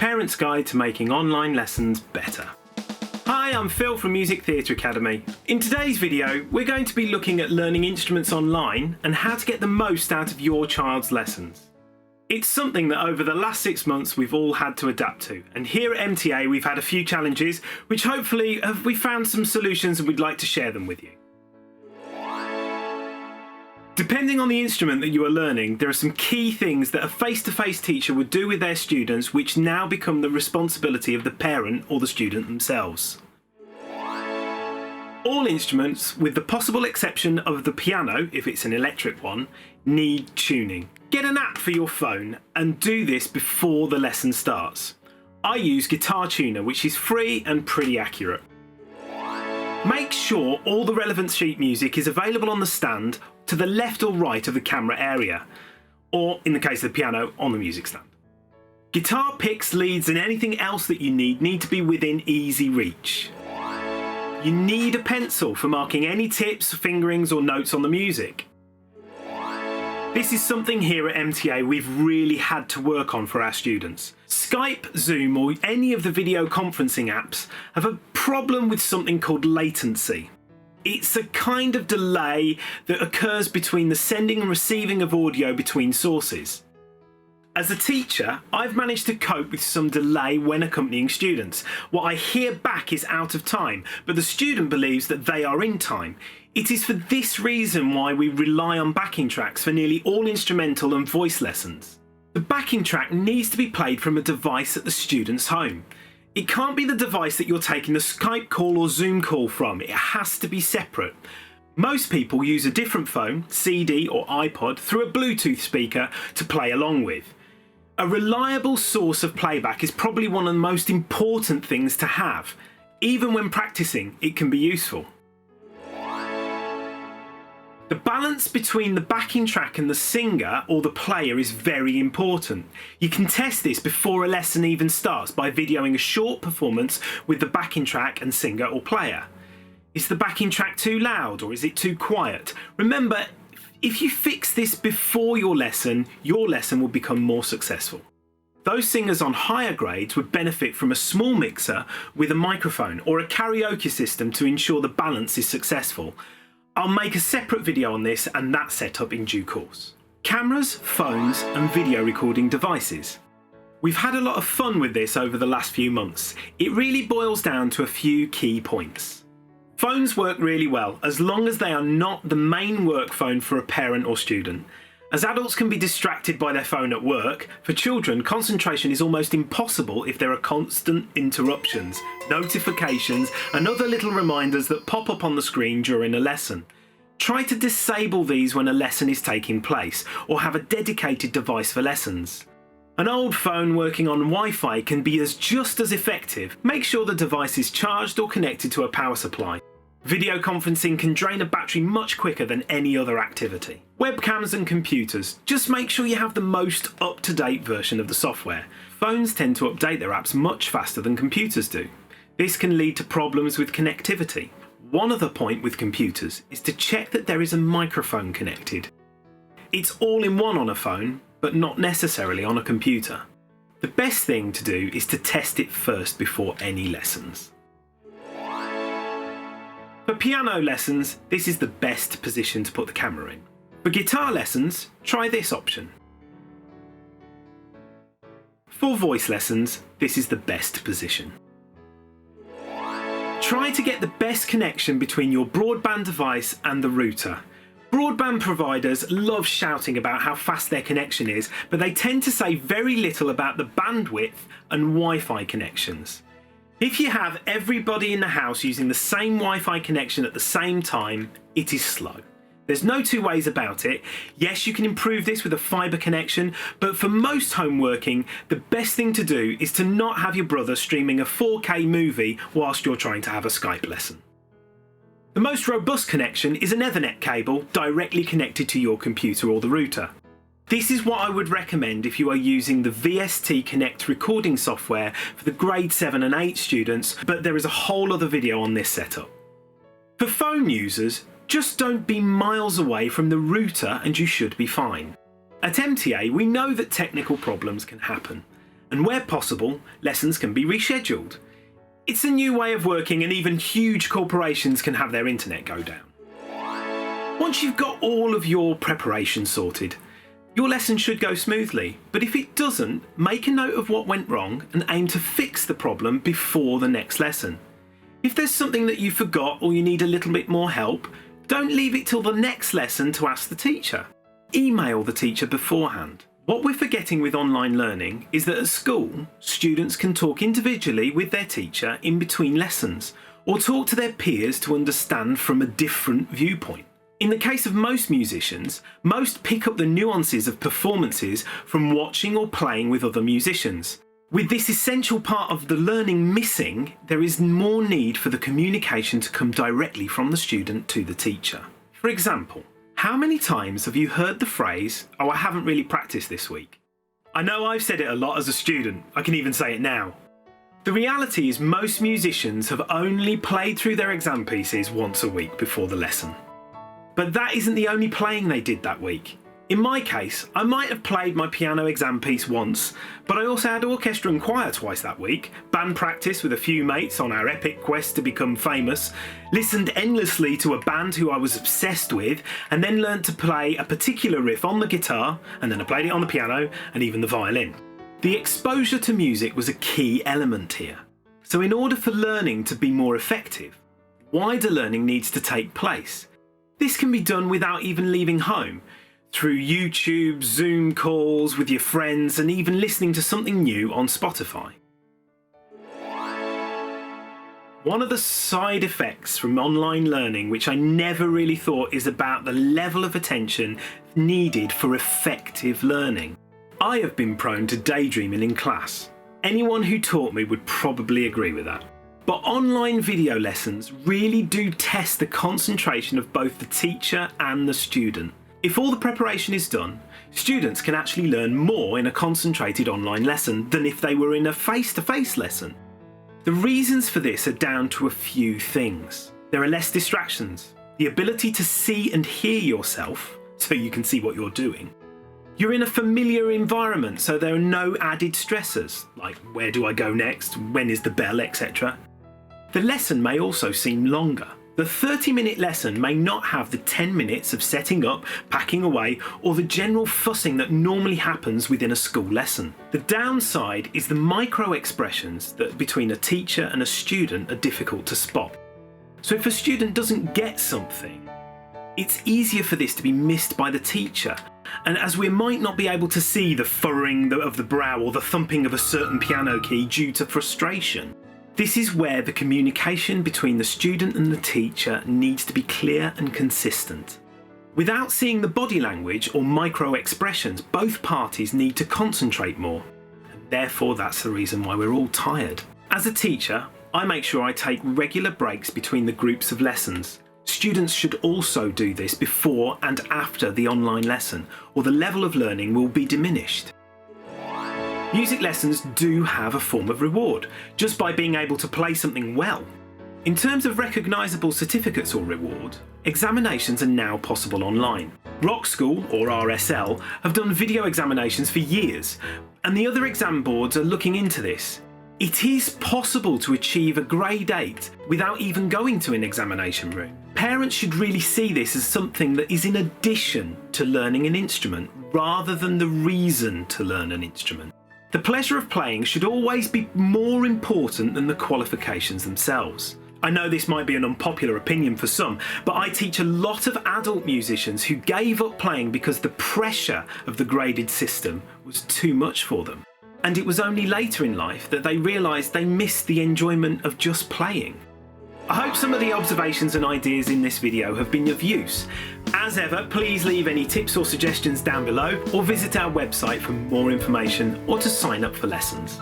Parents' Guide to Making Online Lessons Better. Hi, I'm Phil from Music Theatre Academy. In today's video, we're going to be looking at learning instruments online and how to get the most out of your child's lessons. It's something that over the last 6 months we've all had to adapt to, and here at MTA we've had a few challenges which hopefully we found some solutions and we'd like to share them with you. Depending on the instrument that you are learning, there are some key things that a face-to-face teacher would do with their students which now become the responsibility of the parent or the student themselves. All instruments, with the possible exception of the piano, if it's an electric one, need tuning. Get an app for your phone and do this before the lesson starts. I use Guitar Tuner, which is free and pretty accurate. Make sure all the relevant sheet music is available on the stand to the left or right of the camera area, or in the case of the piano, on the music stand. Guitar picks, leads and anything else that you need to be within easy reach. You need a pencil for marking any tips, fingerings or notes on the music. This is something here at MTA we've really had to work on for our students. Skype, Zoom or any of the video conferencing apps have a problem with something called latency. It's a kind of delay that occurs between the sending and receiving of audio between sources. As a teacher, I've managed to cope with some delay when accompanying students. What I hear back is out of time, but the student believes that they are in time. It is for this reason why we rely on backing tracks for nearly all instrumental and voice lessons. The backing track needs to be played from a device at the student's home. It can't be the device that you're taking the Skype call or Zoom call from. It has to be separate. Most people use a different phone, CD or iPod through a Bluetooth speaker to play along with. A reliable source of playback is probably one of the most important things to have. Even when practicing, it can be useful. The balance between the backing track and the singer or the player is very important. You can test this before a lesson even starts by videoing a short performance with the backing track and singer or player. Is the backing track too loud or is it too quiet? Remember, if you fix this before your lesson will become more successful. Those singers on higher grades would benefit from a small mixer with a microphone or a karaoke system to ensure the balance is successful. I'll make a separate video on this and that setup in due course. Cameras, phones and video recording devices. We've had a lot of fun with this over the last few months. It really boils down to a few key points. Phones work really well as long as they are not the main work phone for a parent or student. As adults can be distracted by their phone at work, for children concentration is almost impossible if there are constant interruptions, notifications and other little reminders that pop up on the screen during a lesson. Try to disable these when a lesson is taking place or have a dedicated device for lessons. An old phone working on Wi-Fi can be just as effective. Make sure the device is charged or connected to a power supply. Video conferencing can drain a battery much quicker than any other activity. Webcams and computers. Just make sure you have the most up-to-date version of the software. Phones tend to update their apps much faster than computers do. This can lead to problems with connectivity. One other point with computers is to check that there is a microphone connected. It's all in one on a phone, but not necessarily on a computer. The best thing to do is to test it first before any lessons. For piano lessons, this is the best position to put the camera in. For guitar lessons, try this option. For voice lessons, this is the best position. Try to get the best connection between your broadband device and the router. Broadband providers love shouting about how fast their connection is, but they tend to say very little about the bandwidth and Wi-Fi connections. If you have everybody in the house using the same Wi-Fi connection at the same time, it is slow. There's no two ways about it. Yes, you can improve this with a fibre connection, but for most home working, the best thing to do is to not have your brother streaming a 4K movie whilst you're trying to have a Skype lesson. The most robust connection is an Ethernet cable directly connected to your computer or the router. This is what I would recommend if you are using the VST Connect recording software for the grade 7 and 8 students, but there is a whole other video on this setup. For phone users, just don't be miles away from the router and you should be fine. At MTA, we know that technical problems can happen. And where possible, lessons can be rescheduled. It's a new way of working, and even huge corporations can have their internet go down. Once you've got all of your preparation sorted, your lesson should go smoothly, but if it doesn't, make a note of what went wrong and aim to fix the problem before the next lesson. If there's something that you forgot or you need a little bit more help, don't leave it till the next lesson to ask the teacher. Email the teacher beforehand. What we're forgetting with online learning is that at school, students can talk individually with their teacher in between lessons, or talk to their peers to understand from a different viewpoint. In the case of most musicians, most pick up the nuances of performances from watching or playing with other musicians. With this essential part of the learning missing, there is more need for the communication to come directly from the student to the teacher. For example, how many times have you heard the phrase, "Oh, I haven't really practiced this week"? I know I've said it a lot as a student, I can even say it now. The reality is most musicians have only played through their exam pieces once a week before the lesson. But that isn't the only playing they did that week. In my case, I might have played my piano exam piece once, but I also had orchestra and choir twice that week, band practice with a few mates on our epic quest to become famous, listened endlessly to a band who I was obsessed with, and then learned to play a particular riff on the guitar, and then I played it on the piano and even the violin. The exposure to music was a key element here. So in order for learning to be more effective, wider learning needs to take place. This can be done without even leaving home, through YouTube, Zoom calls with your friends, and even listening to something new on Spotify. One of the side effects from online learning, which I never really thought, is about the level of attention needed for effective learning. I have been prone to daydreaming in class. Anyone who taught me would probably agree with that. But online video lessons really do test the concentration of both the teacher and the student. If all the preparation is done, students can actually learn more in a concentrated online lesson than if they were in a face-to-face lesson. The reasons for this are down to a few things. There are less distractions, the ability to see and hear yourself, so you can see what you're doing. You're in a familiar environment, so there are no added stressors, like where do I go next, when is the bell, etc. The lesson may also seem longer. The 30-minute lesson may not have the 10 minutes of setting up, packing away, or the general fussing that normally happens within a school lesson. The downside is the micro expressions that between a teacher and a student are difficult to spot. So if a student doesn't get something, it's easier for this to be missed by the teacher. And as we might not be able to see the furrowing of the brow or the thumping of a certain piano key due to frustration, this is where the communication between the student and the teacher needs to be clear and consistent. Without seeing the body language or micro expressions, both parties need to concentrate more. And therefore, that's the reason why we're all tired. As a teacher, I make sure I take regular breaks between the groups of lessons. Students should also do this before and after the online lesson, or the level of learning will be diminished. Music lessons do have a form of reward, just by being able to play something well. In terms of recognisable certificates or reward, examinations are now possible online. Rock School, or RSL, have done video examinations for years, and the other exam boards are looking into this. It is possible to achieve a grade 8 without even going to an examination room. Parents should really see this as something that is in addition to learning an instrument, rather than the reason to learn an instrument. The pleasure of playing should always be more important than the qualifications themselves. I know this might be an unpopular opinion for some, but I teach a lot of adult musicians who gave up playing because the pressure of the graded system was too much for them. And it was only later in life that they realised they missed the enjoyment of just playing. I hope some of the observations and ideas in this video have been of use. As ever, please leave any tips or suggestions down below, or visit our website for more information or to sign up for lessons.